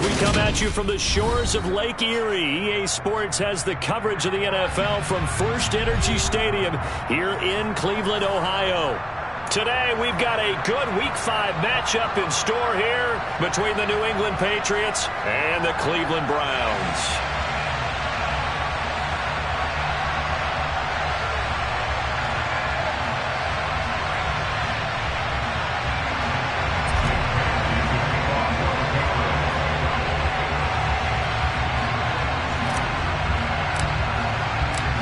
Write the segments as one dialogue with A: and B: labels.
A: We come at you from the shores of Lake Erie. EA Sports has the coverage of the NFL from First Energy Stadium here in Cleveland, Ohio. Today, we've got a good Week 5 matchup in store here between the New England Patriots and the Cleveland Browns.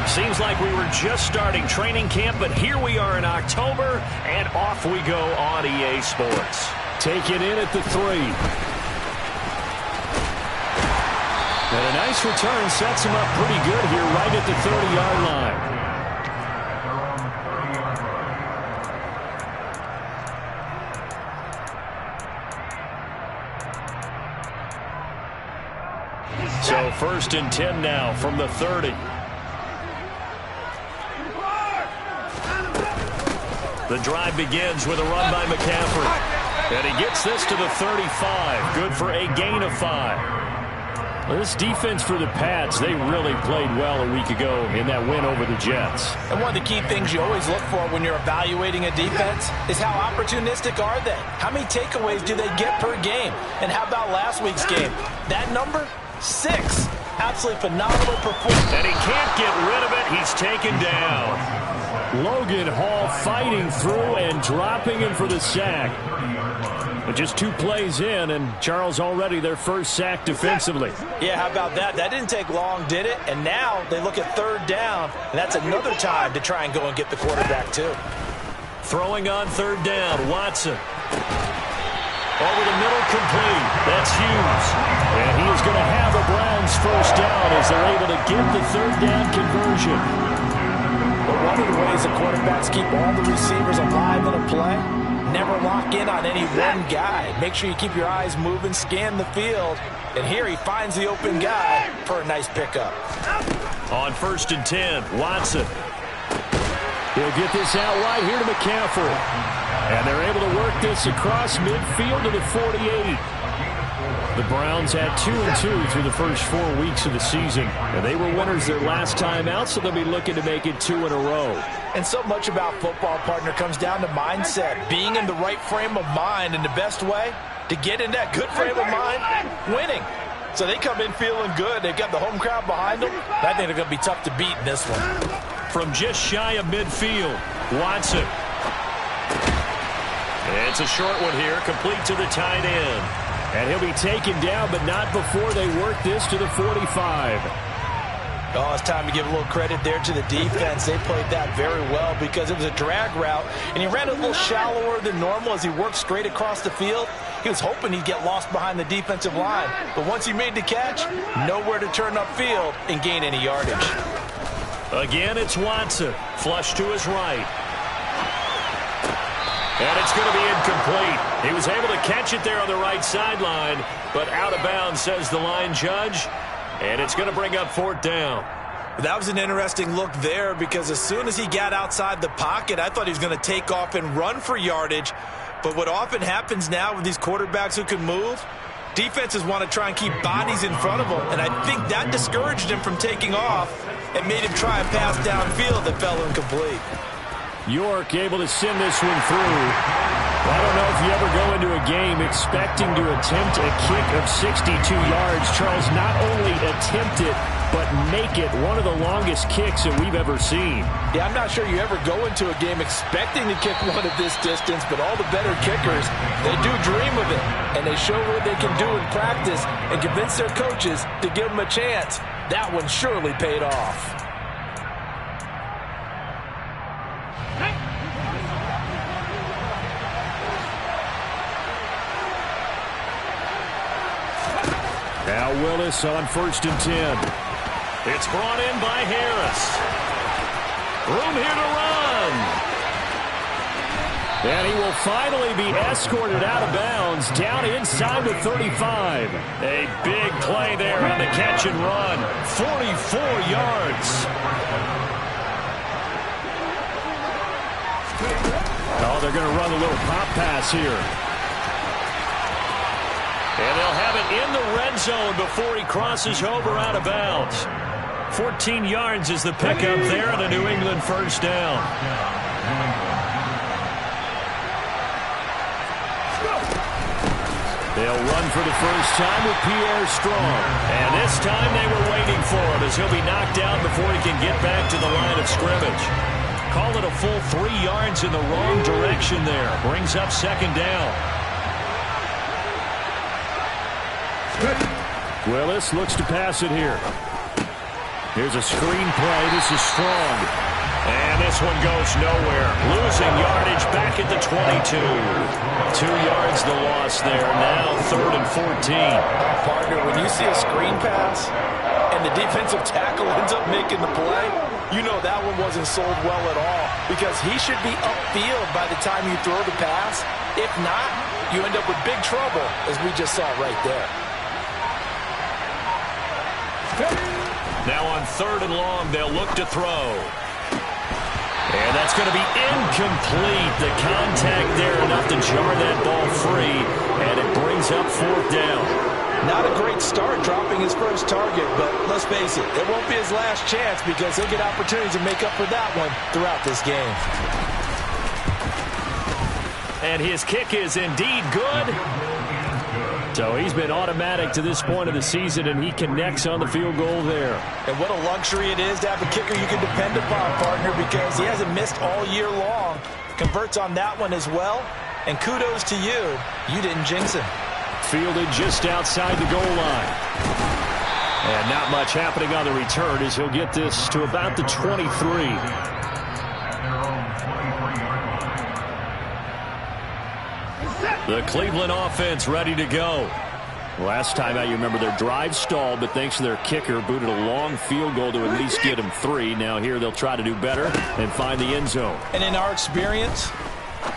A: Seems like we were just starting training camp, but here we are in October, and off we go on EA Sports. Take it in at the 3. And a nice return sets him up pretty good here right at the 30-yard line. So 1st and 10 now from the 30. The drive begins with a run by McCaffrey. And he gets this to the 35. Good for a gain of 5. Well, this defense for the Pats, they really played well a week ago in that win over the Jets.
B: And one of the key things you always look for when you're evaluating a defense is how opportunistic are they? How many takeaways do they get per game? And how about last week's game? That number? 6. Absolutely phenomenal performance.
A: And he can't get rid of it. He's taken down. Logan Hall fighting through and dropping him for the sack. But just 2 plays in, and Charles already their first sack defensively.
B: Yeah, how about that? That didn't take long, did it? And now they look at 3rd down, and that's another time to try and go and get the quarterback, too.
A: Throwing on 3rd down, Watson. Over the middle, complete. That's Hughes. And he is going to have the Browns first down as they're able to get the 3rd down conversion.
B: But one of the ways the quarterbacks keep all the receivers alive in a play, never lock in on any one guy. Make sure you keep your eyes moving, scan the field. And here he finds the open guy for a nice pickup.
A: On 1st and 10, Watson. He'll get this out right here to McCaffrey. And they're able to work this across midfield to the 48. The Browns had 2-2 through the first 4 weeks of the season. And they were winners their last time out, so they'll be looking to make it 2 in a row.
B: And so much about football, partner, comes down to mindset. Being in the right frame of mind, and the best way to get in that good frame of mind, winning. So they come in feeling good. They've got the home crowd behind them. I think they're going to be tough to beat in this one.
A: From just shy of midfield, Watson. It's a short one here, complete to the tight end. And he'll be taken down, but not before they work this to the 45.
B: Oh, it's time to give a little credit there to the defense. They played that very well because it was a drag route, and he ran a little shallower than normal as he worked straight across the field. He was hoping he'd get lost behind the defensive line, but once he made the catch, nowhere to turn upfield and gain any yardage.
A: Again, it's Watson, flush to his right. And it's going to be incomplete. He was able to catch it there on the right sideline, but out of bounds, says the line judge. And it's going to bring up 4th down.
B: That was an interesting look there because as soon as he got outside the pocket, I thought he was going to take off and run for yardage. But what often happens now with these quarterbacks who can move, defenses want to try and keep bodies in front of them. And I think that discouraged him from taking off and made him try a pass downfield that fell incomplete.
A: York able to send this one through. I don't know if you ever go into a game expecting to attempt a kick of 62 yards. Charles, not only attempt it, but make it one of the longest kicks that we've ever seen.
B: Yeah, I'm not sure you ever go into a game expecting to kick one of this distance, but all the better kickers, they do dream of it. And they show what they can do in practice and convince their coaches to give them a chance. That one surely paid off.
A: Now Willis on 1st and 10. It's brought in by Harris. Room here to run. And he will finally be escorted out of bounds down inside the 35. A big play there on the catch and run. 44 yards. Oh, they're going to run a little pop pass here. And they'll have it in the red zone before he crosses over out of bounds. 14 yards is the pickup there, and a New England first down. They'll run for the first time with Pierre Strong. And this time they were waiting for him as he'll be knocked out before he can get back to the line of scrimmage. Call it a full 3 yards in the wrong direction there. Brings up second down. Willis looks to pass it here. Here's a screen play. This is Strong. And this one goes nowhere. Losing yardage back at the 22. 2 yards the loss there. Now 3rd and 14.
B: Partner, when you see a screen pass and the defensive tackle ends up making the play, you know that one wasn't sold well at all, because he should be upfield by the time you throw the pass. If not, you end up with big trouble, as we just saw right there.
A: Now on 3rd and long, they'll look to throw. And that's going to be incomplete. The contact there enough to jar that ball free, and it brings up 4th down.
B: Not a great start dropping his first target, but let's face it, it won't be his last chance, because he'll get opportunities to make up for that one throughout this game.
A: And his kick is indeed good. So he's been automatic to this point of the season, and he connects on the field goal there. And
B: what a luxury it is to have a kicker you can depend upon, partner, because he hasn't missed all year long. Converts on that one as well, and kudos to you. You didn't jinx him.
A: Fielded just outside the goal line. And not much happening on the return as he'll get this to about the 23. The Cleveland offense ready to go. Last time out, you remember their drive stalled, but thanks to their kicker, booted a long field goal to at least get them 3. Now here they'll try to do better and find the end zone.
B: And in our experience,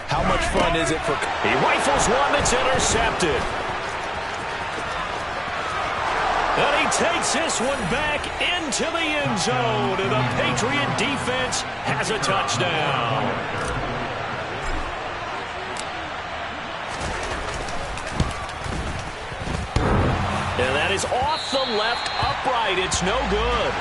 B: how much fun is it for...
A: He rifles one that's intercepted. And he takes this one back into the end zone, and the Patriot defense has a touchdown. And that is off the left upright. It's no good.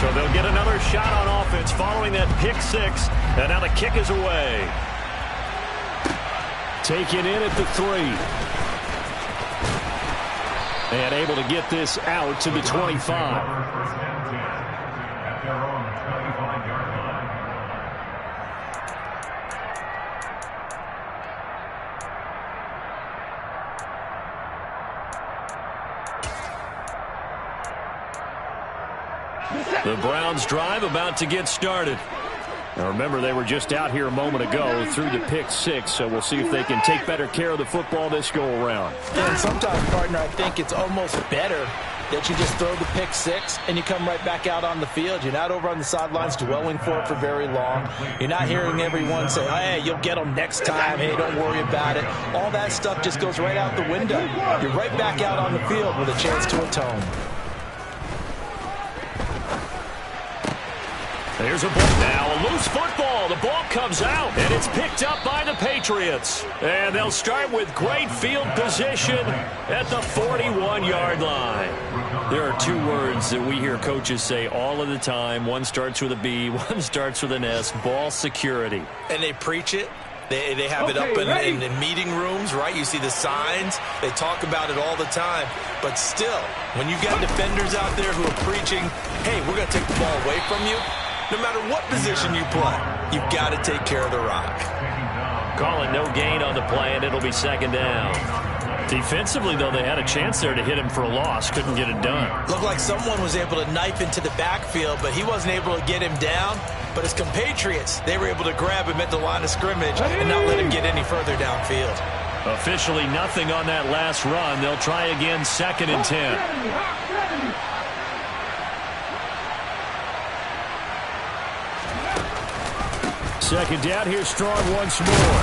A: So they'll get another shot on offense following that pick 6. And now the kick is away. Taken in at the 3. And able to get this out to the 25. The Browns drive about to get started. Now remember, they were just out here a moment ago through the pick 6, so we'll see if they can take better care of the football this go-around.
B: And sometimes, partner, I think it's almost better that you just throw the pick 6 and you come right back out on the field. You're not over on the sidelines dwelling for it for very long. You're not hearing everyone say, hey, you'll get them next time. Hey, don't worry about it. All that stuff just goes right out the window. You're right back out on the field with a chance to atone.
A: There's a ball now, a loose football. The ball comes out, and it's picked up by the Patriots. And they'll start with great field position at the 41-yard line. There are 2 words that we hear coaches say all of the time. One starts with a B, one starts with an S, ball security.
B: And they preach it. They have it up in meeting rooms, right? You see the signs. They talk about it all the time. But still, when you got defenders out there who are preaching, hey, we're going to take the ball away from you, no matter what position you play, you've got to take care of the rock.
A: Calling no gain on the play, and it'll be second down. Defensively, though, they had a chance there to hit him for a loss. Couldn't get it done.
B: Looked like someone was able to knife into the backfield, but he wasn't able to get him down. But his compatriots, they were able to grab him at the line of scrimmage and not let him get any further downfield.
A: Officially nothing on that last run. They'll try again, 2nd and 10. Second down, here's Strong once more.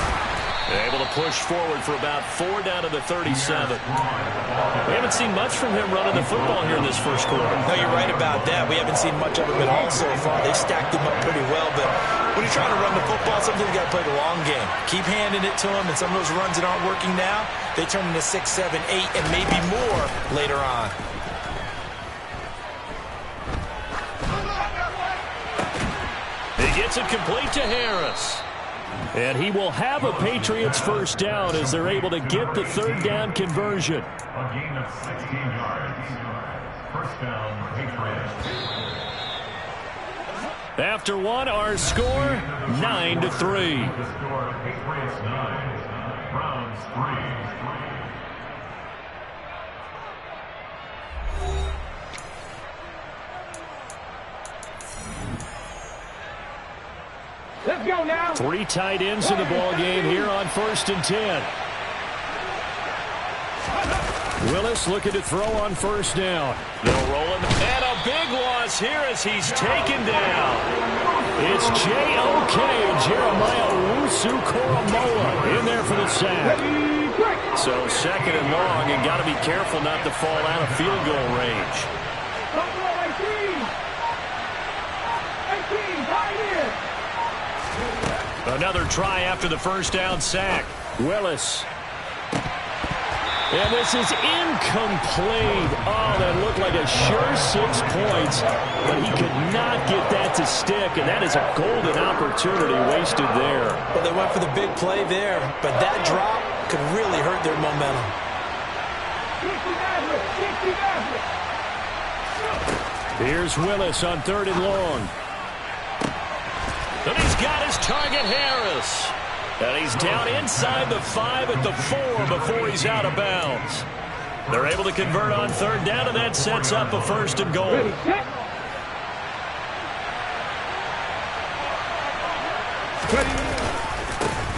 A: Able to push forward for about 4 down to the 37. We haven't seen much from him running the football here in this first quarter.
B: No, you're right about that. We haven't seen much of him at all so far. They've stacked him up pretty well, but when you're trying to run the football, sometimes you got to play the long game. Keep handing it to him, and some of those runs that aren't working now, they turn into 6, 7, 8, and maybe more later on.
A: He gets it complete to Harris. And he will have a Patriots first down as they're able to get the third down conversion.
C: A gain of 16 yards. First down, Patriots.
A: After one, our score, 9-3.
C: The score, Patriots 9, Browns 3.
D: Let's go now.
A: 3 tight ends in the ball game here on 1st and 10. Willis looking to throw on 1st down. They'll roll him. And a big loss here as he's taken down. It's J.O.K. Jeremiah Owusu-Koramoah in there for the sack. So 2nd and long, and got to be careful not to fall out of field goal range. Another try after the first down sack. Willis. And this is incomplete. Oh, that looked like a sure 6 points, but he could not get that to stick, and that is a golden opportunity wasted there.
B: Well, they went for the big play there, but that drop could really hurt their momentum.
A: Here's Willis on 3rd and long. And he's got his target, Harris. And he's down inside the 5 at the 4 before he's out of bounds. They're able to convert on 3rd down, and that sets up a 1st and goal.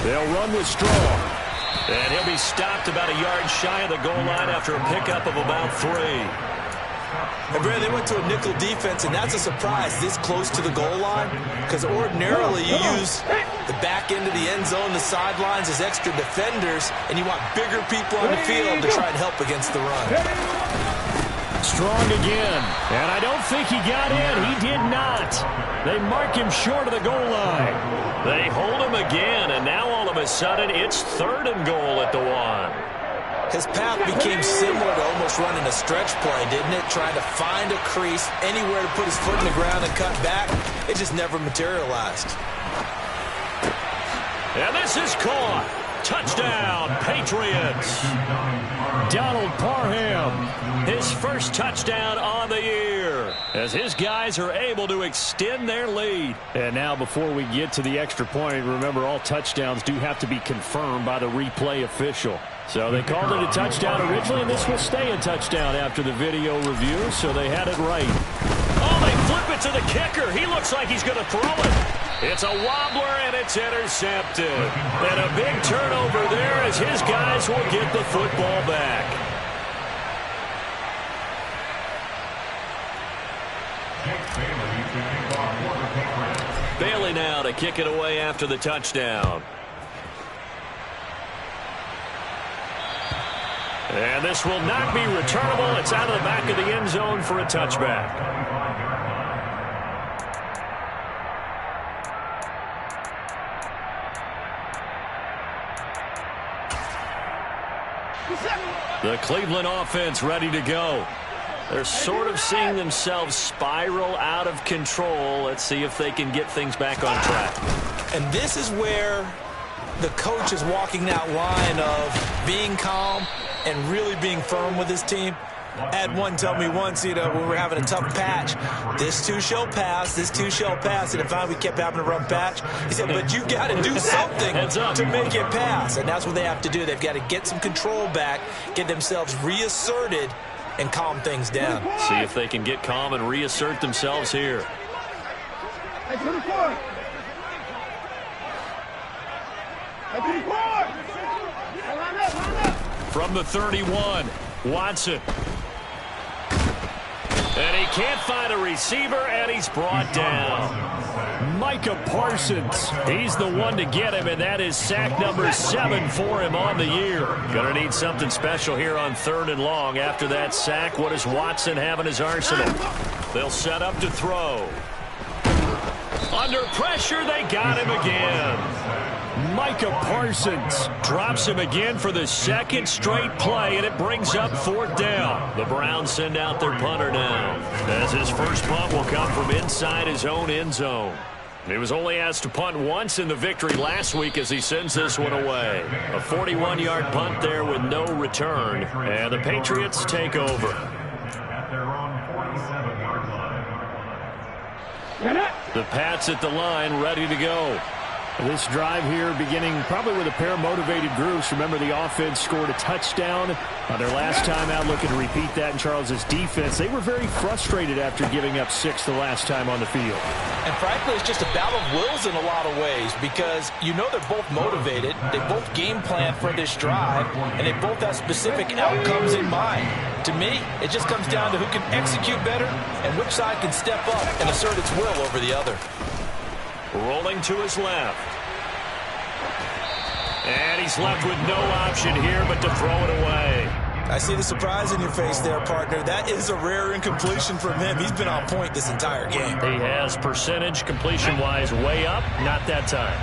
A: They'll run with Strong. And he'll be stopped about a yard shy of the goal line after a pickup of about 3.
B: And Brad, they went to a nickel defense, and that's a surprise this close to the goal line, because ordinarily you use the back end of the end zone, the sidelines as extra defenders, and you want bigger people on the field to try and help against the run.
A: Strong again, and I don't think he got in. He did not. They mark him short of the goal line. They hold him again, and now all of a sudden it's 3rd and goal at the 1.
B: His path became similar to almost running a stretch play, didn't it? Trying to find a crease, anywhere to put his foot in the ground and cut back. It just never materialized.
A: And this is caught. Touchdown, Patriots. Donald Parham, his first touchdown on the year, as his guys are able to extend their lead. And now before we get to the extra point, remember all touchdowns do have to be confirmed by the replay official. So they called it a touchdown originally, and this will stay a touchdown after the video review, so they had it right. Oh, they flip it to the kicker. He looks like he's going to throw it. It's a wobbler, and it's intercepted. And a big turnover there as his guys will get the football back. Bailey now to kick it away after the touchdown. And this will not be returnable. It's out of the back of the end zone for a touchback. The Cleveland offense ready to go. They're sort of seeing themselves spiral out of control. Let's see if they can get things back on track.
B: And this is where the coach is walking that line of being calm and really being firm with his team. I had one tell me once, when we were having a tough patch, this too shall pass, this too shall pass, and finally we kept having a rough patch. He said, but you got to do something to make it pass, and that's what they have to do. They've got to get some control back, get themselves reasserted, and calm things down.
A: See if they can get calm and reassert themselves here. From the 31, Watson. And he He can't find a receiver, and he's brought down. Micah Parsons, he's the one to get him, and that is sack number 7 for him on the year. Going to need something special here on 3rd and long. After that sack, what does Watson have in his arsenal? They'll set up to throw. Under pressure, they got him again. Micah Parsons drops him again for the 2nd straight play, and it brings up 4th down. The Browns send out their punter now, as his first punt will come from inside his own end zone. He was only asked to punt once in the victory last week as he sends this one away. A 41-yard punt there with no return, and the Patriots take over.
C: At their own 47-yard line.
A: The Pats at the line, ready to go.
D: This drive here beginning probably with a pair of motivated groups. Remember, the offense scored a touchdown on their last time out, looking to repeat that in Charles's defense. They were very frustrated after giving up 6 the last time on the field.
B: And frankly, it's just a battle of wills in a lot of ways because you know they're both motivated. They both game plan for this drive, and they both have specific outcomes in mind. To me, it just comes down to who can execute better and which side can step up and assert its will over the other.
A: Rolling to his left. And he's left with no option here but to throw it away.
B: I see the surprise in your face there, partner. That is a rare incompletion from him. He's been on point this entire game.
A: He has percentage completion-wise way up. Not that time.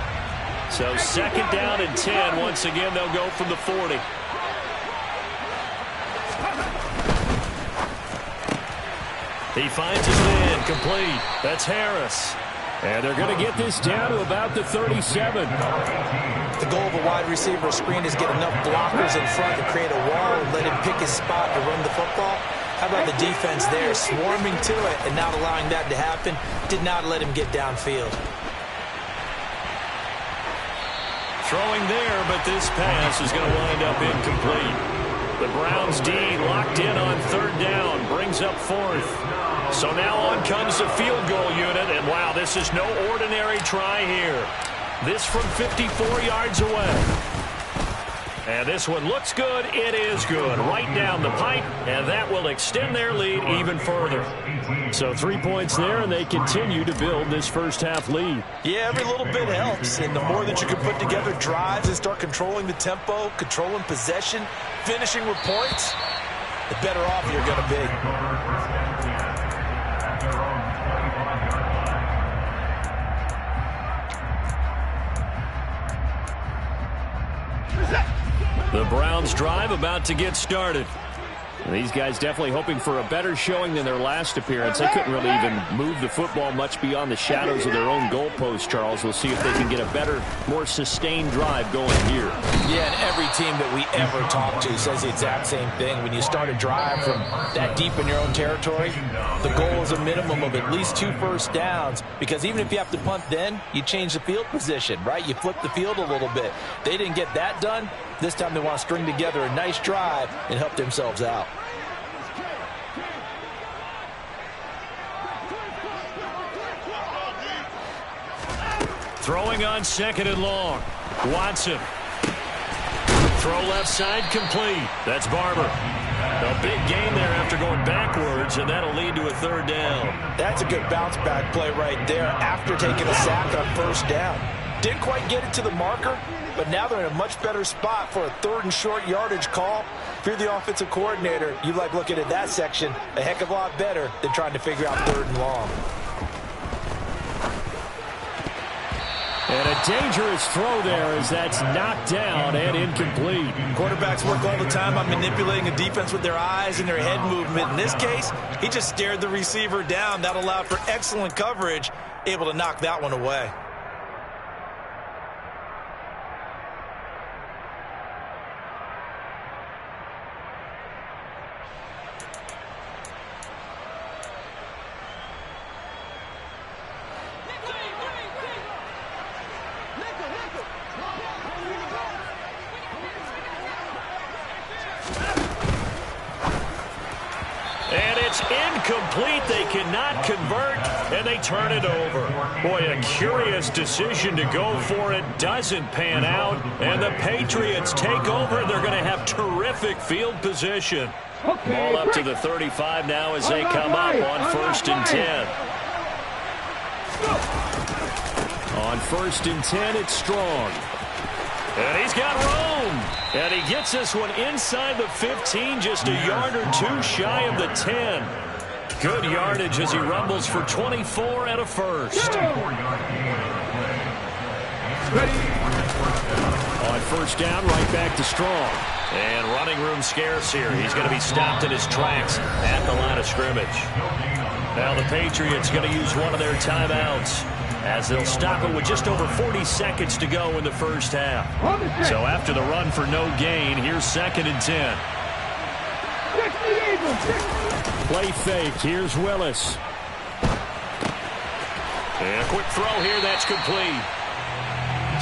A: So 2nd down and 10. Once again, they'll go from the 40. He finds his man complete. That's Harris. And they're going to get this down to about the 37.
B: The goal of a wide receiver screen is get enough blockers in front to create a wall and let him pick his spot to run the football. How about the defense there, swarming to it and not allowing that to happen? Did not let him get downfield.
A: Throwing there, but this pass is going to wind up incomplete. The Browns D locked in on 3rd down, brings up 4th. So now on comes the field goal unit, and wow, this is no ordinary try here. This from 54 yards away. And this one looks good. It is good. Right down the pipe, and that will extend their lead even further. So 3 points there, and they continue to build this first half lead.
B: Yeah, every little bit helps, and the more that you can put together drives and start controlling the tempo, controlling possession, finishing with points, the better off you're going to be.
A: The Browns drive about to get started.
D: These guys definitely hoping for a better showing than their last appearance. They couldn't really even move the football much beyond the shadows of their own goalpost, Charles. We'll see if they can get a better, more sustained drive going here.
B: Yeah, and every team that we ever talk to says the exact same thing. When you start a drive from that deep in your own territory, the goal is a minimum of at least 2 first downs, because even if you have to punt then, you change the field position, right? You flip the field a little bit. They didn't get that done. This time they want to string together a nice drive and help themselves out.
A: Throwing on 2nd and long. Watson. Throw left side complete. That's Barber. A big gain there after going backwards, and that'll lead to a 3rd down.
B: That's a good bounce back play right there after taking a sack on 1st down. Didn't quite get it to the marker, but now they're in a much better spot for a 3rd and short yardage call. If you're the offensive coordinator, you like looking at that section a heck of a lot better than trying to figure out 3rd and long.
A: And a dangerous throw there as that's knocked down and incomplete.
B: Quarterbacks work all the time on manipulating a defense with their eyes and their head movement. In this case, he just stared the receiver down. That allowed for excellent coverage, able to knock that one away.
A: Incomplete. They cannot convert, and they turn it over. Boy, a curious decision to go for it. Doesn't pan out, and the Patriots take over. They're going to have terrific field position. Ball up to the 35 now as they come up on 10. On 1st and 10, it's Strong. And he's got room. And he gets this one inside the 15, just a yard or two shy of the 10. Good yardage as he rumbles for 24 and a first. On 1st down, right back to Strong. And running room scarce here. He's going to be stopped in his tracks at the line of scrimmage. Now the Patriots going to use one of their timeouts, as they'll stop it with just over 40 seconds to go in the first half. So after the run for no gain, here's 2nd and 10. Play fake. Here's Willis. And a quick throw here. That's complete.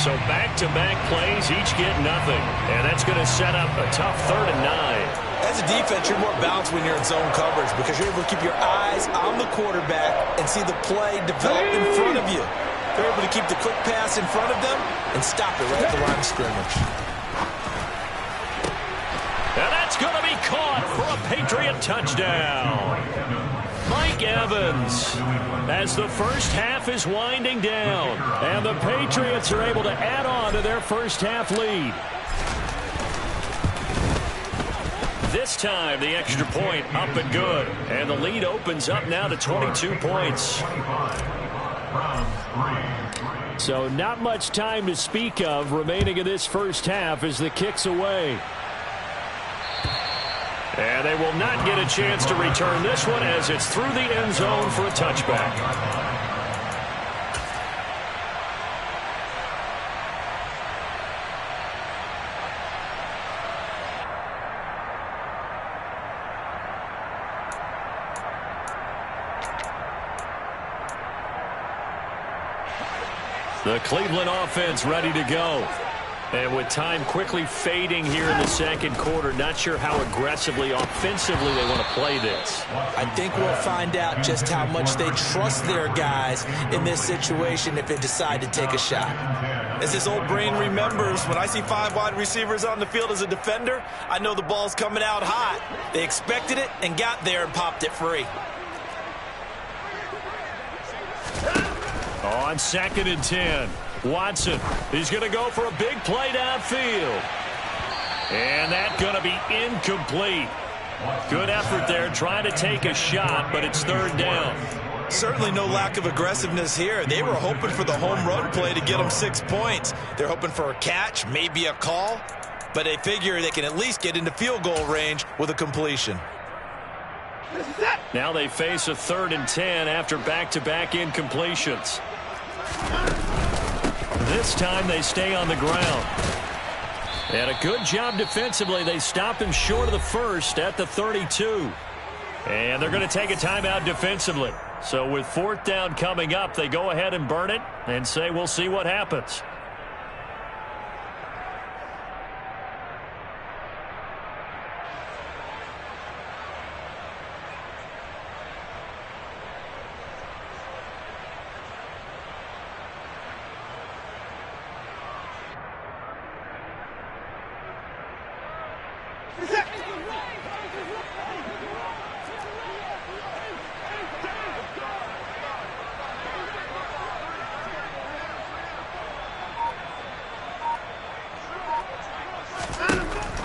A: So back-to-back plays, each get nothing. And that's going to set up a tough 3rd and 9.
B: As a defense, you're more balanced when you're in zone coverage because you're able to keep your eyes on the quarterback and see the play develop in front of you. They're able to keep the quick pass in front of them and stop it right at the line of scrimmage.
A: And that's going to be caught for a Patriot touchdown. Mike Evans, as the first half is winding down, and the Patriots are able to add on to their first half lead. This time, the extra point up and good. And the lead opens up now to 22 points. So not much time to speak of remaining in this first half as the kick's away. And they will not get a chance to return this one as it's through the end zone for a touchback. The Cleveland offense ready to go. And with time quickly fading here in the second quarter, not sure how aggressively, offensively they want to play this.
B: I think we'll find out just how much they trust their guys in this situation if they decide to take a shot. As his old brain remembers, when I see 5 wide receivers on the field as a defender, I know the ball's coming out hot. They expected it and got there and popped it free.
A: On 2nd and 10, Watson, he's going to go for a big play downfield. And that's going to be incomplete. Good effort there trying to take a shot, but it's 3rd down.
B: Certainly no lack of aggressiveness here. They were hoping for the home run play to get them 6 points. They're hoping for a catch, maybe a call, but they figure they can at least get into field goal range with a completion.
A: Now they face a 3rd and 10 after back-to-back incompletions. This time they stay on the ground. And a good job defensively. They stop him short of the first at the 32. And they're going to take a timeout defensively. So with 4th down coming up, they go ahead and burn it and say we'll see what happens.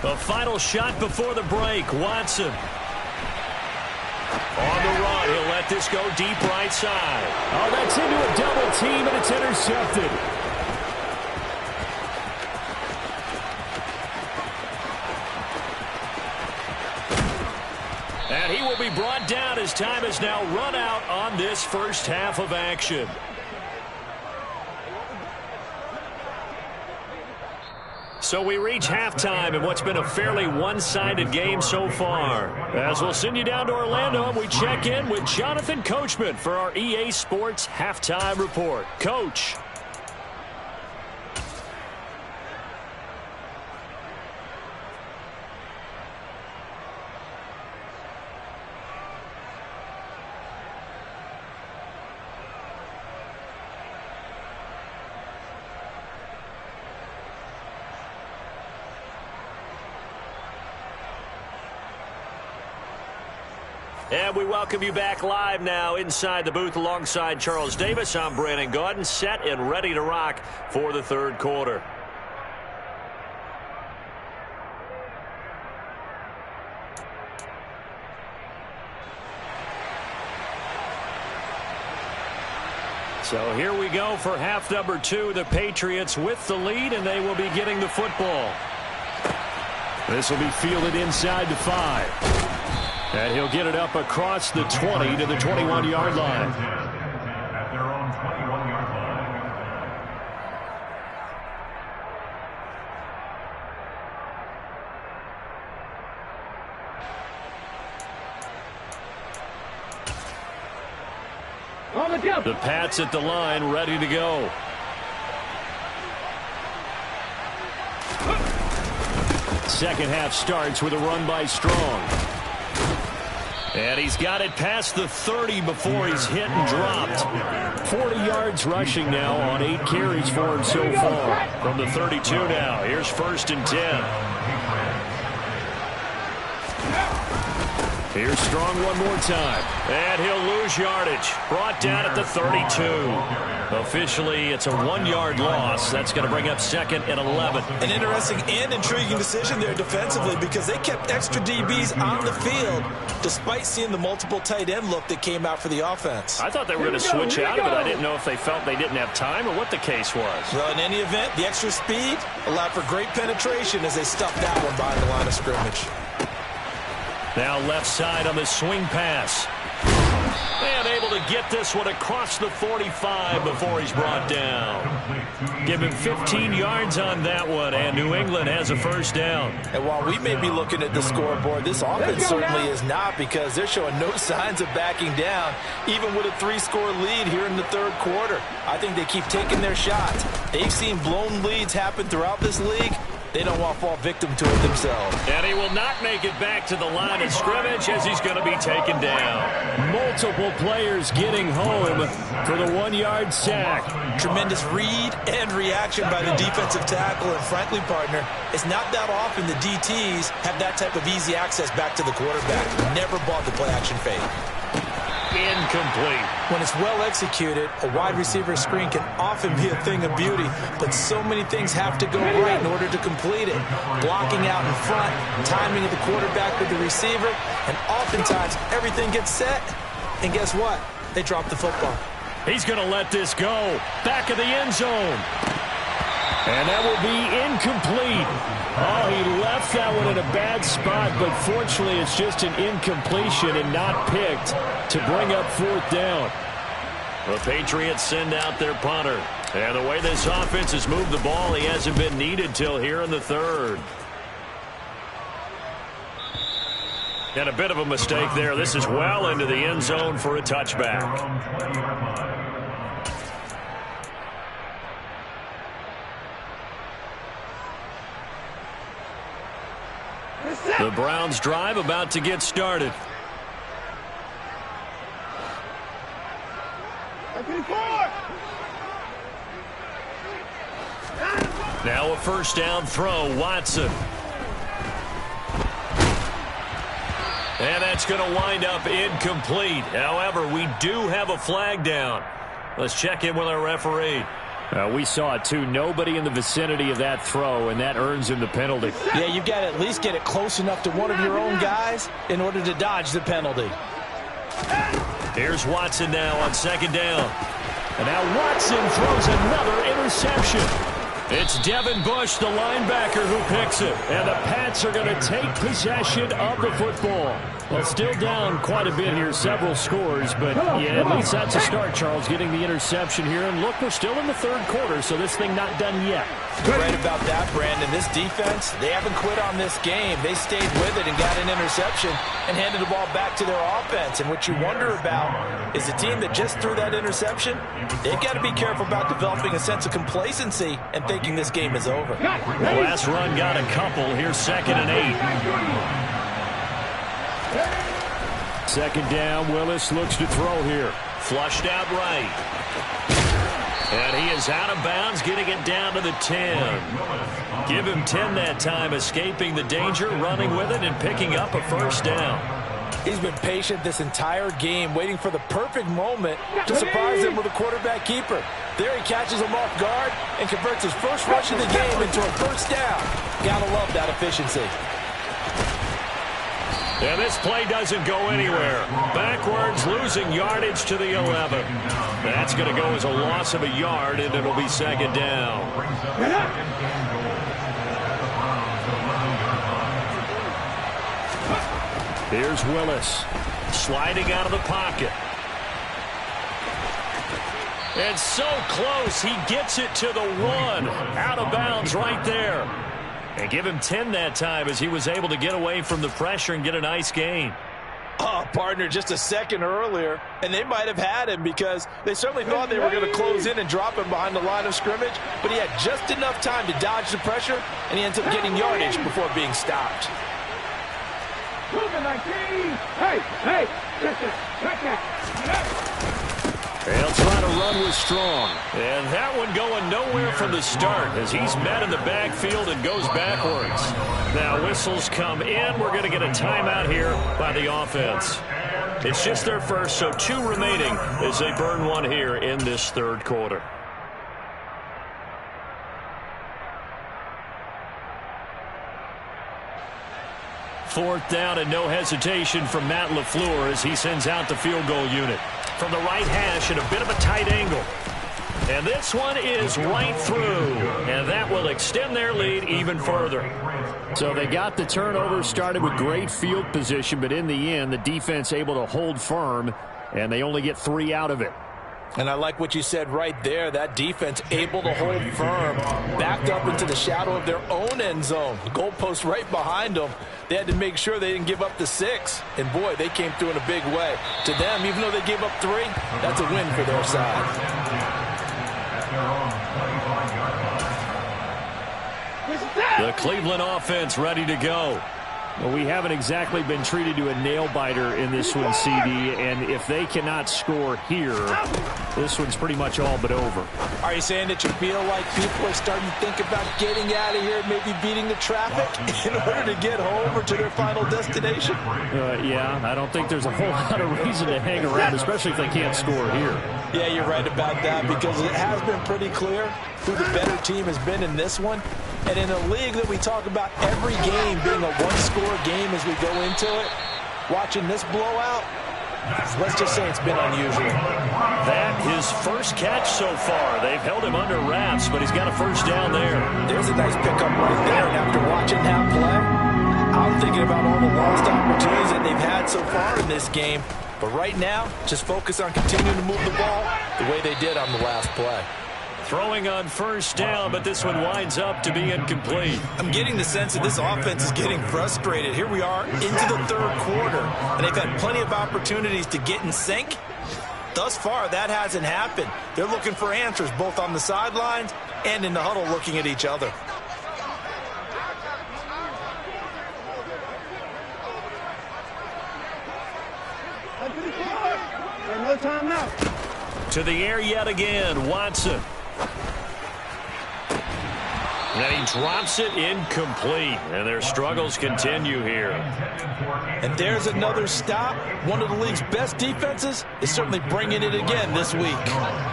A: The final shot before the break, Watson. On the run, he'll let this go deep right side.
D: Oh, that's into a double team, and it's intercepted.
A: And he will be brought down as time has now run out on this first half of action. So we reach halftime in what's been a fairly one-sided game so far. As we'll send you down to Orlando, and we check in with Jonathan Coachman for our EA Sports Halftime Report. Coach. And we welcome you back live now inside the booth alongside Charles Davis. I'm Brandon Gaudin, set and ready to rock for the third quarter. So here we go for half number 2. The Patriots with the lead, and they will be getting the football. This will be fielded inside the 5. And he'll get it up across the 20 to the 21-yard line.
C: At their own 21-yard line.
A: The Pats at the line, ready to go. Second half starts with a run by Strong. And he's got it past the 30 before he's hit and dropped. 40 yards rushing now on 8 carries for him so far. From the 32 now, here's 1st and 10. Here's Strong one more time. And he'll lose yardage. Brought down at the 32. Officially, it's a 1-yard loss. That's going to bring up 2nd and 11.
B: An interesting and intriguing decision there defensively because they kept extra DBs on the field despite seeing the multiple tight end look that came out for the offense.
A: I thought they were going to switch out of it. I didn't know if they felt they didn't have time or what the case was.
B: Well, in any event, the extra speed allowed for great penetration as they stuffed that one behind the line of scrimmage.
A: Now left side on the swing pass. And able to get this one across the 45 before he's brought down. Give him 15 yards on that one, and New England has a first down.
B: And while we may be looking at the scoreboard, this offense certainly is not, because they're showing no signs of backing down, even with a 3-score lead here in the third quarter. I think they keep taking their shots. They've seen blown leads happen throughout this league. They don't want to fall victim to it themselves.
A: And he will not make it back to the line of scrimmage as he's going to be taken down. Multiple players getting home for the 1-yard sack.
B: Tremendous read and reaction by the defensive tackle. And frankly, partner, it's not that often the DTs have that type of easy access back to the quarterback. Never bought the play-action fake.
A: Incomplete.
B: When it's well executed, a wide receiver screen can often be a thing of beauty, but so many things have to go right in order to complete it. Blocking out in front, timing of the quarterback with the receiver, and oftentimes everything gets set, and guess what? They drop the football.
A: He's going to let this go. Back of the end zone. And that will be incomplete. Oh, he left that one in a bad spot, but fortunately it's just an incompletion and not picked to bring up 4th down. The Patriots send out their punter. And the way this offense has moved the ball, he hasn't been needed till here in the third. And a bit of a mistake there. This is well into the end zone for a touchback. The Browns drive about to get started. Now a first down throw, Watson. And that's going to wind up incomplete. However, we do have a flag down. Let's check in with our referee. We saw it too. Nobody in the vicinity of that throw, and that earns him the penalty.
B: Yeah, you've got to at least get it close enough to one of your own guys in order to dodge the penalty.
A: Here's Watson now on 2nd down. And now Watson throws another interception. It's Devin Bush, the linebacker, who picks it. And the Pats are going to take possession of the football. Well, still down quite a bit here, several scores, but yeah, at least that's a start, Charles, getting the interception here. And look, we're still in the third quarter, so this thing not done yet.
B: You're right about that, Brandon. This defense, they haven't quit on this game. They stayed with it and got an interception and handed the ball back to their offense. And what you wonder about is a team that just threw that interception, they've got to be careful about developing a sense of complacency and thinking this game is over.
A: The last run got a couple. Here's 2nd and 8. 2nd down, Willis looks to throw here. Flushed out right. And he is out of bounds, getting it down to the 10. Give him 10 that time, escaping the danger, running with it, and picking up a first down.
B: He's been patient this entire game, waiting for the perfect moment to surprise him with a quarterback keeper. There he catches him off guard and converts his first rush of the game into a first down. Gotta love that efficiency.
A: And this play doesn't go anywhere. Backwards, losing yardage to the 11. That's going to go as a loss of a yard, and it'll be second down. Here's Willis, sliding out of the pocket. And so close, he gets it to the 1. Out of bounds right there. And give him 10 that time as he was able to get away from the pressure and get a nice gain.
B: Oh, partner, just a second earlier, and they might have had him because they certainly thought they were going to close in and drop him behind the line of scrimmage, but he had just enough time to dodge the pressure, and he ends up getting yardage before being stopped.
A: They'll try to run with Strong. And that one going nowhere from the start as he's met in the backfield and goes backwards. Now whistles come in. We're going to get a timeout here by the offense. It's just their first, so 2 remaining as they burn one here in this third quarter. Fourth down and no hesitation from Matt LaFleur as he sends out the field goal unit. From the right hash at a bit of a tight angle. And this one is right through. And that will extend their lead even further.
D: So they got the turnover, started with great field position, but in the end, the defense able to hold firm, and they only get 3 out of it.
B: And I like what you said right there. That defense able to hold firm, backed up into the shadow of their own end zone. The goalpost right behind them. They had to make sure they didn't give up the 6. And, boy, they came through in a big way. To them, even though they gave up 3, that's a win for their side.
A: The Cleveland offense ready to go.
D: Well, we haven't exactly been treated to a nail-biter in this one, CD, and if they cannot score here, this one's pretty much all but over.
B: Are you saying that you feel like people are starting to think about getting out of here, maybe beating the traffic in order to get home or to their final destination?
D: Yeah, I don't think there's a whole lot of reason to hang around, especially if they can't score here.
B: Yeah, you're right about that because it has been pretty clear who the better team has been in this one. And in a league that we talk about every game being a one-score game as we go into it, watching this blowout, let's just say it's been unusual.
A: That his first catch so far. They've held him under wraps, but he's got a first down there.
B: There's a nice pickup right there. And after watching that play, I'm thinking about all the lost opportunities that they've had so far in this game. But right now, just focus on continuing to move the ball the way they did on the last play.
A: Throwing on first down, but this one winds up to be incomplete.
B: I'm getting the sense that this offense is getting frustrated. Here we are into the third quarter, and they've had plenty of opportunities to get in sync. Thus far, that hasn't happened. They're looking for answers both on the sidelines and in the huddle looking at each other.
E: No time now.
A: To the air yet again, Watson. And he drops it incomplete. And their struggles continue here.
B: And there's another stop. One of the league's best defenses is certainly bringing it again this week.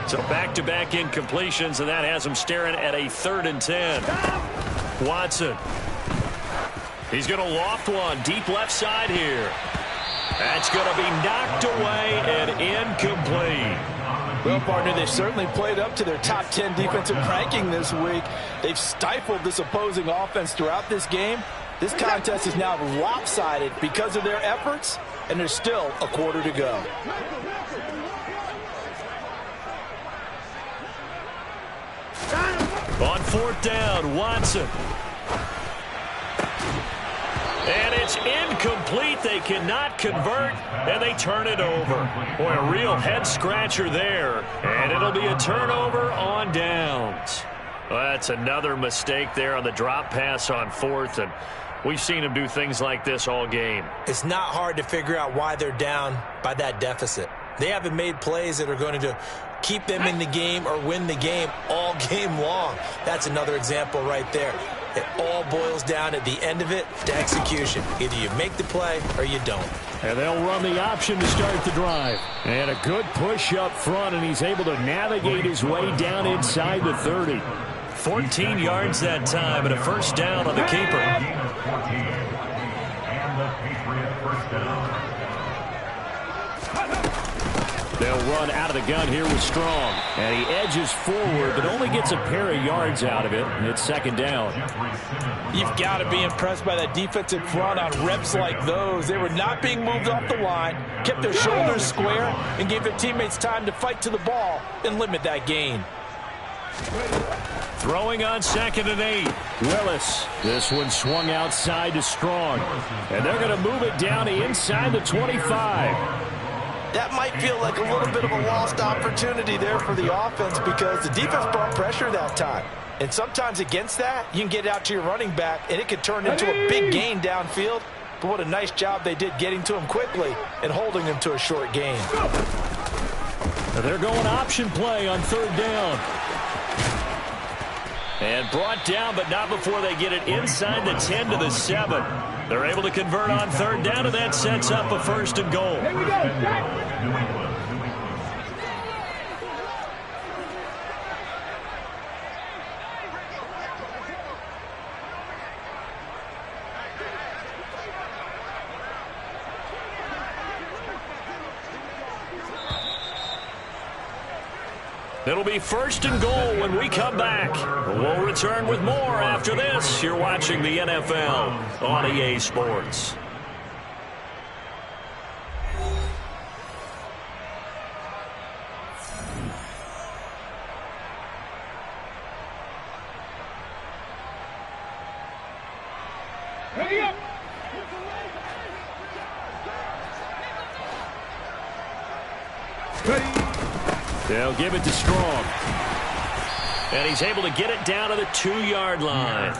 A: So back-to-back incompletions, and that has him staring at a 3rd and 10. Watson. He's going to loft one deep left side here. That's going to be knocked away and incomplete.
B: Well, partner, they've certainly played up to their top 10 defensive ranking this week. They've stifled this opposing offense throughout this game. This contest is now lopsided because of their efforts, and there's still a quarter to go.
A: On 4th down, Watson. And it's incomplete. They cannot convert, and they turn it over. Boy, a real head-scratcher there. And it'll be a turnover on downs. Well, that's another mistake there on the drop pass on 4th, and we've seen him do things like this all game.
B: It's not hard to figure out why they're down by that deficit. They haven't made plays that are going to keep them in the game or win the game all game long. That's another example right there. It all boils down at the end of it to execution. Either you make the play or you don't.
D: And they'll run the option to start the drive. And a good push up front, and he's able to navigate his way down inside the 30.
A: 14 yards that time and a first down on the keeper.
C: And the Patriot first down.
D: They'll run out of the gun here with Strong. And he edges forward, but only gets a pair of yards out of it. And it's second down.
B: You've got to be impressed by that defensive front on reps like those. They were not being moved off the line, kept their shoulders square, and gave their teammates time to fight to the ball and limit that gain.
D: Throwing on 2nd and 8. Willis. This one swung outside to Strong. And they're going to move it down to inside the 25.
B: That might feel like a little bit of a lost opportunity there for the offense because the defense brought pressure that time. And sometimes against that, you can get it out to your running back, and it could turn into a big gain downfield. But what a nice job they did getting to him quickly and holding him to a short gain.
D: They're going option play on 3rd down. And brought down, but not before they get it inside the 10 to the 7. They're able to convert on 3rd down, and that sets up a 1st and goal.
C: Here we go.
A: It'll be 1st and goal when we come back. We'll return with more after this. You're watching the NFL on EA Sports.
D: They'll give it to Strong.
A: And he's able to get it down to the 2-yard line.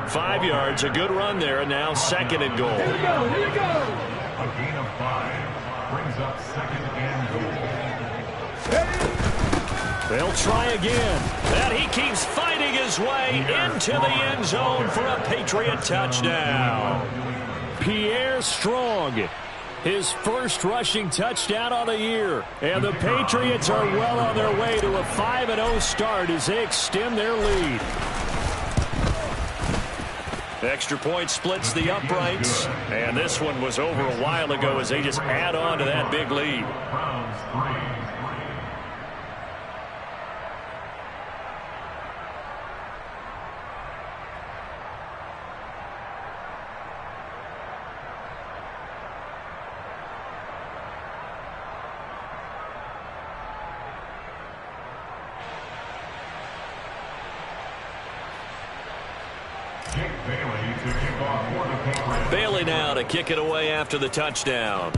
A: 5 yards, a good run there, and now 2nd and goal.
C: Here we go. A gain of 5 brings up 2nd and goal.
D: They'll try again.
A: And he keeps fighting his way into the end zone for a Patriot touchdown.
D: Pierre Strong. His first rushing touchdown on the year. And the Patriots are well on their way to a 5-0 start as they extend their lead.
A: Extra point splits the uprights. And this one was over a while ago as they just add on to that big lead.
C: Browns 3.
A: Bailey now to kick it away after the touchdown.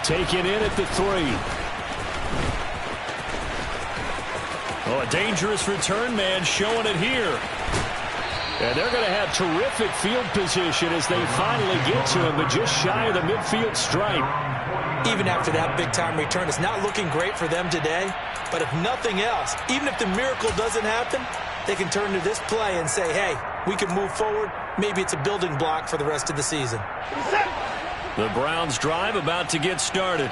D: Take it in at the 3.
A: Oh, a dangerous return man showing it here.
D: And they're going to have terrific field position as they finally get to him, but just shy of the midfield stripe.
B: Even after that big-time return, it's not looking great for them today. But if nothing else, even if the miracle doesn't happen, they can turn to this play and say, hey, we can move forward. Maybe it's a building block for the rest of the season.
A: The Browns drive about to get started.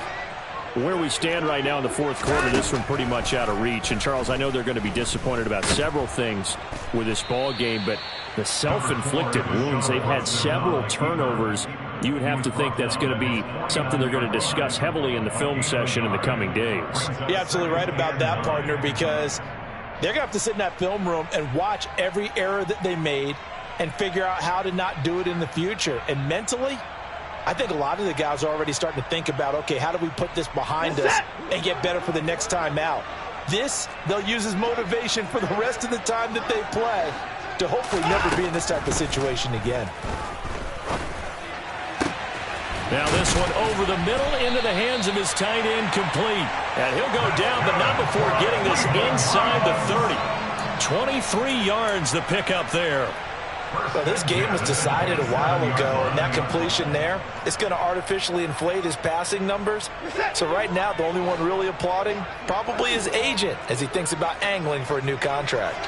D: Where we stand right now in the 4th quarter, this one pretty much out of reach. And, Charles, I know they're going to be disappointed about several things with this ball game, but the self-inflicted wounds, they've had several turnovers. You would have to think that's going to be something they're going to discuss heavily in the film session in the coming days.
B: You're absolutely right about that, partner, because they're going to have to sit in that film room and watch every error that they made and figure out how to not do it in the future. And mentally, I think a lot of the guys are already starting to think about, okay, how do we put this behind us and get better for the next time out? This, they'll use as motivation for the rest of the time that they play to hopefully never be in this type of situation again.
A: Now this one over the middle into the hands of his tight end, complete. And he'll go down, but not before getting this inside the 30. 23 yards the pickup there.
B: Well, this game was decided a while ago, and that completion there, it's going to artificially inflate his passing numbers. So right now, the only one really applauding probably his agent as he thinks about angling for a new contract.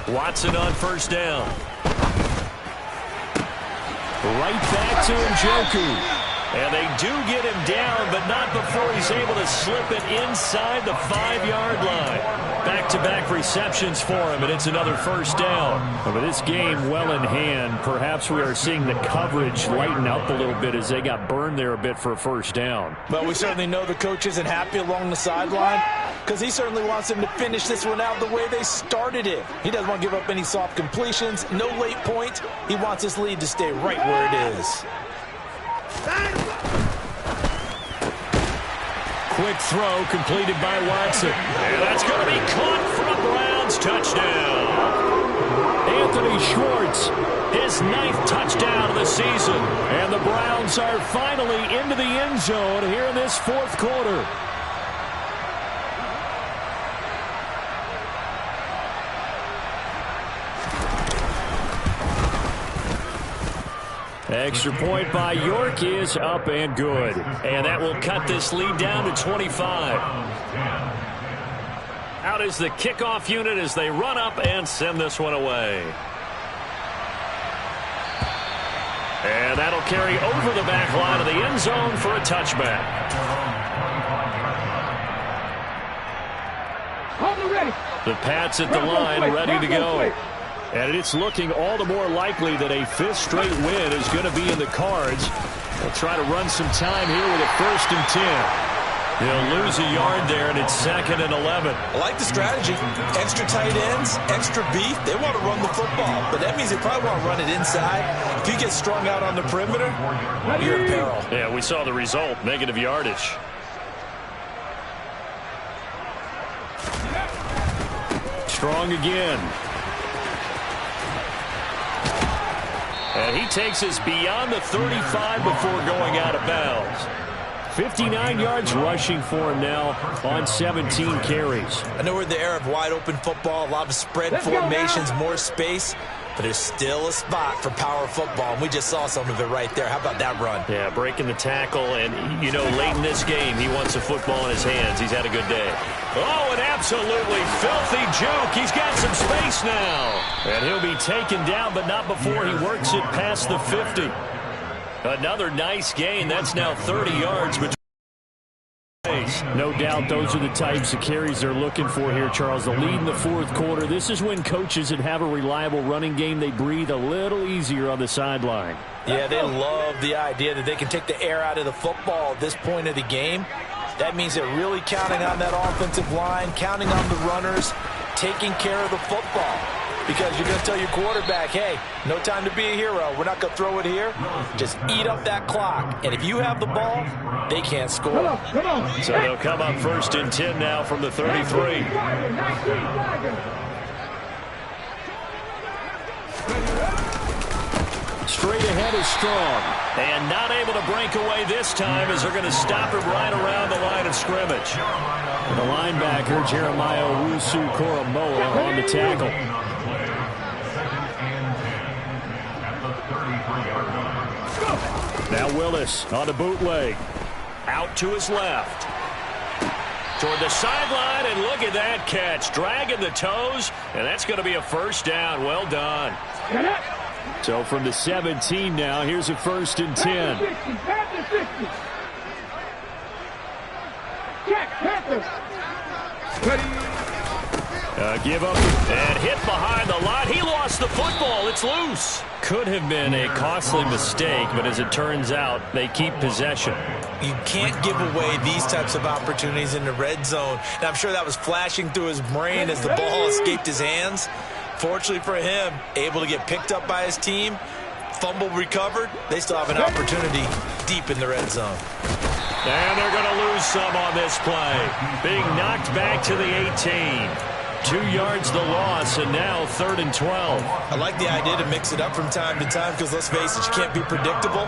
A: Watson on first down. Right back to Njoku. And they do get him down, but not before he's able to slip it inside the 5-yard line. Back-to-back receptions for him, and it's another first down.
D: But this game well in hand. Perhaps we are seeing the coverage lighten up a little bit as they got burned there a bit for a first down.
B: Well, we certainly know the coach isn't happy along the sideline because he certainly wants them to finish this one out the way they started it. He doesn't want to give up any soft completions, no late points. He wants this lead to stay right where it is.
A: Quick throw completed by Watson. And that's going to be caught for a Browns touchdown. Anthony Schwartz, his 9th touchdown of the season. And the Browns are finally into the end zone here in this 4th quarter. Extra point by York is up and good. And that will cut this lead down to 25. Out is the kickoff unit as they run up and send this one away. And that'll carry over the back line of the end zone for a touchback. The Pats at the line ready to go. And it's looking all the more likely that a 5th straight win is going to be in the cards. They'll try to run some time here with a 1st and 10. They'll lose a yard there, and it's 2nd and 11.
B: I like the strategy. Extra tight ends, extra beef. They want to run the football, but that means they probably want to run it inside. If you get strung out on the perimeter, you're in peril.
A: Yeah, we saw the result, negative yardage. Strong again. And he takes us beyond the 35 before going out of bounds. 59 yards rushing for him now on 17 carries.
B: I know we're in the era of wide-open football, a lot of spread formations, more space, but there's still a spot for power football, and we just saw some of it right there. How about that run?
A: Yeah, breaking the tackle, and, you know, late in this game, he wants the football in his hands. He's had a good day. Oh, an absolutely filthy juke. He's got some space now. And he'll be taken down, but not before he works it past the 50. Another nice gain. That's now 30 yards between.
D: No doubt those are the types of carries they're looking for here, Charles. The lead in the 4th quarter. This is when coaches that have a reliable running game, they breathe a little easier on the sideline.
B: Yeah, they love the idea that they can take the air out of the football at this point of the game. That means they're really counting on that offensive line, counting on the runners, taking care of the football. Because you're going to tell your quarterback, hey, no time to be a hero. We're not going to throw it here. Just eat up that clock. And if you have the ball, they can't score.
A: So they'll come up 1st and 10 now from the 33. Straight ahead is Strong. And not able to break away this time as they're going to stop him right around the line of scrimmage.
D: The linebacker, Jeremiah Owusu-Koramoah, on the tackle. Now Willis on a bootleg.
A: Out to his left. Toward the sideline, and look at that catch. Dragging the toes, and that's going to be a first down. Well done.
D: So from the 17 now, here's a 1st and 10.
A: Give up and hit behind the line. He lost the football. It's loose. Could have been a costly mistake, but as it turns out, they keep possession.
B: You can't give away these types of opportunities in the red zone. And I'm sure that was flashing through his brain as the ball escaped his hands. Fortunately for him, able to get picked up by his team, fumble recovered. They still have an opportunity deep in the red zone.
A: And they're going to lose some on this play. Being knocked back to the 18. 2 yards the loss, and now 3rd and 12.
B: I like the idea to mix it up from time to time because, let's face it, you can't be predictable.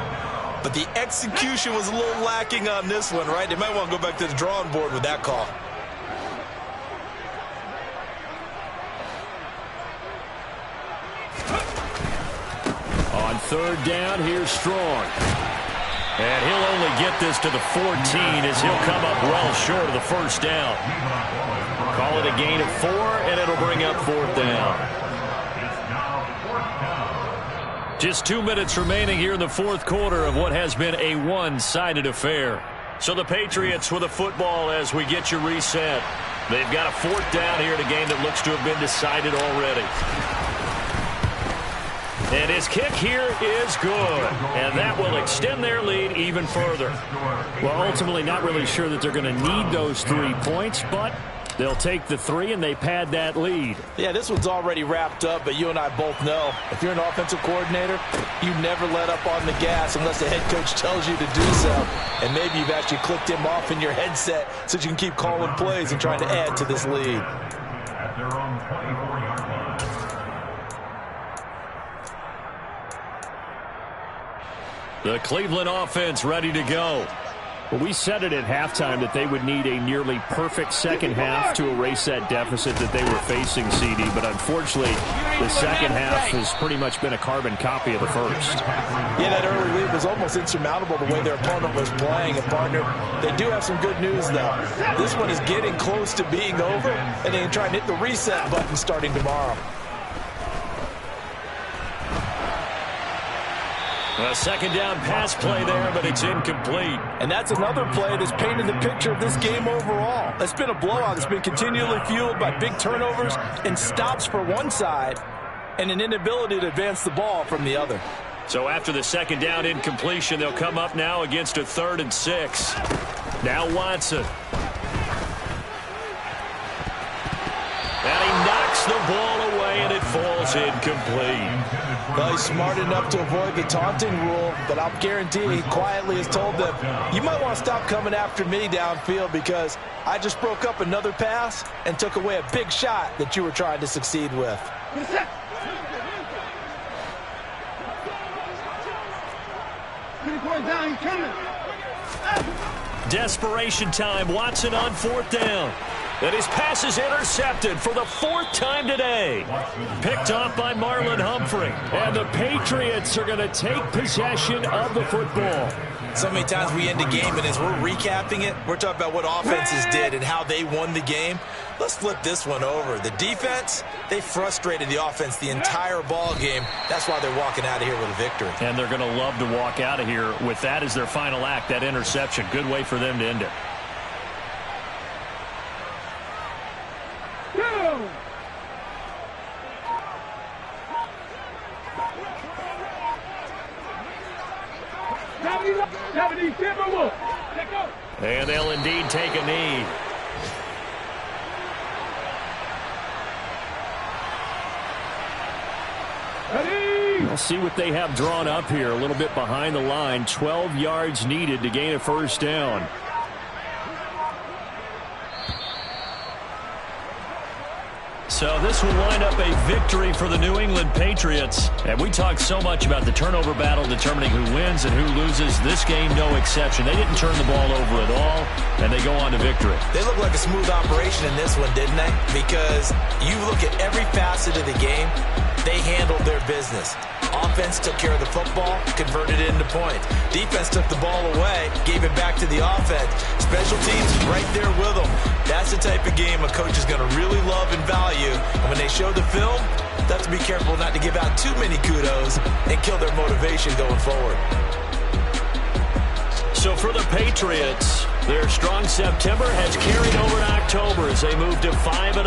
B: but the execution was a little lacking on this one, right? They might want to go back to the drawing board with that call.
A: On third down, here's Strong. And he'll only get this to the 14 as he'll come up well short of the first down. Call it a gain of 4, and it'll bring up fourth down. Just 2 minutes remaining here in the fourth quarter of what has been a one-sided affair. So the Patriots with a football as we get you reset. They've got a fourth down here in a game that looks to have been decided already. And his kick here is good. And that will extend their lead even further.
D: Well, ultimately not really sure that they're going to need those 3 points, but they'll take the 3 and they pad that lead.
B: Yeah, this one's already wrapped up, but you and I both know if you're an offensive coordinator, you never let up on the gas unless the head coach tells you to do so. And maybe you've actually clicked him off in your headset so you can keep calling plays and trying to add to this lead.
C: At their own 24-yard line.
A: The Cleveland offense ready to go.
D: Well, we said it at halftime that they would need a nearly perfect second half to erase that deficit that they were facing, CD. But unfortunately, the second half has pretty much been a carbon copy of the first.
B: Yeah, that early lead was almost insurmountable the way their opponent was playing. And, partner, they do have some good news, though. This one is getting close to being over, and they can try and hit the reset button starting tomorrow.
A: A second down pass play there, but it's incomplete.
B: And that's another play that's painted the picture of this game overall. It's been a blowout. It's been continually fueled by big turnovers and stops for one side and an inability to advance the ball from the other.
A: So after the second down incompletion, they'll come up now against a 3rd and 6. Now Watson. And he knocks the ball away, and it falls incomplete.
B: Well, he's smart enough to avoid the taunting rule, but I'll guarantee he quietly has told them, you might want to stop coming after me downfield because I just broke up another pass and took away a big shot that you were trying to succeed with.
A: Desperation time. Watson on 4th down. And his pass is intercepted for the 4th time today. Picked off by Marlon Humphrey.
D: And the Patriots are going to take possession of the football.
B: So many times we end a game, and as we're recapping it, we're talking about what offenses did and how they won the game. Let's flip this one over. The defense, they frustrated the offense the entire ball game. That's why they're walking out of here with a victory.
D: And they're going to love to walk out of here with that as their final act, that interception. Good way for them to end it.
A: And they'll indeed take a knee.
D: We'll see what they have drawn up here. A little bit behind the line. 12 yards needed to gain a first down.
A: So this will wind up a victory for the New England Patriots. And we talked so much about the turnover battle determining who wins and who loses. This game, no exception. They didn't turn the ball over at all, and they go on to victory.
B: They look like a smooth operation in this one, didn't they? Because you look at every facet of the game, they handled their business. Offense took care of the football, converted it into points. Defense took the ball away, gave it back to the offense. Special teams right there with them. That's the type of game a coach is going to really love and value. And when they show the film, they have to be careful not to give out too many kudos and kill their motivation going forward.
A: So for the Patriots, their strong September has carried over to October as they move to 5-0.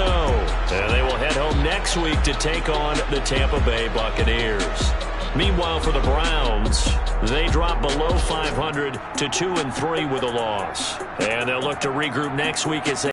A: And they will head home next week to take on the Tampa Bay Buccaneers. Meanwhile, for the Browns, they drop below 500 to 2-3 with a loss. And they'll look to regroup next week as they